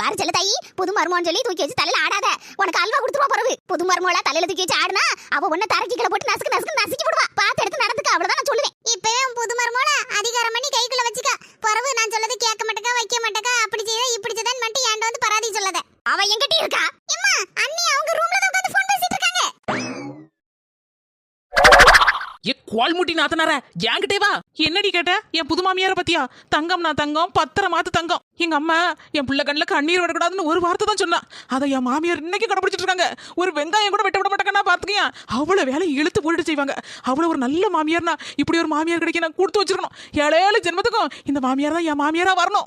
பாரு செல்ல தாயி, புது மருமகன் சொல்லி தூக்கி வச்சு தலையில ஆடாத. உனக்கு அல்வா கொடுத்துருவா பிறகு. புது மருமகளா தலையில தூக்கி வச்சு ஆடுனா அவ உன்ன தரக்கிக்கல போட்டு நசுக்கு நசுக்கு நசுக்கி விடுவா. பார்த்து எடுத்து நடந்துக்க, அவ்வளவுதான் நான் சொல்லுவேன். இப்பவே புது மருமகளா அதிகாரம் பண்ணி கைக்குள்ள வச்சுக்க. பிறகு நான் சொல்லது கேட்க மாட்டேக்கா, வைக்க மாட்டேக்கா, அப்படி செய்த இப்படி செய்தன்னு மட்டும் என்கிட்ட வந்து பராதி சொல்லாத. அவ எங்கிட்ட இருக்கா? அம்மா அண்ணி அவங்க ரூம்ல தான் உட்கார்ந்து ஃபோன் பேசிட்டு இருக்காங்க. ஏ கோல்முட்டி நாத்தனார என்கிட்டே வா. என்னடி கேட்ட? என் புது மாமியார பத்தியா? தங்கம் நான் தங்கம், பத்திரமாத்து தங்கம். எங்க அம்மா என் பிள்ளை கண்ணுல கண்ணீர் விடக்கூடாதுன்னு ஒரு வார்த்தை தான் சொன்னா. அதை என் மாமியார் இன்னைக்கு கடைபிடிச்சிட்டு இருக்காங்க. ஒரு வெங்காயம் கூட வெட்ட விட மாட்டாங்கன்னா பாத்துக்கியா. அவ்வளவு வேலை இழுத்து போட்டுட்டு செய்வாங்க. அவ்வளவு ஒரு நல்ல மாமியார்னா இப்படி ஒரு மாமியார் கிடைக்க நான் கொடுத்து வச்சிருக்கணும். 7 ஜென்மத்துக்கும் இந்த மாமியார் தான் என் மாமியாரா வரணும்.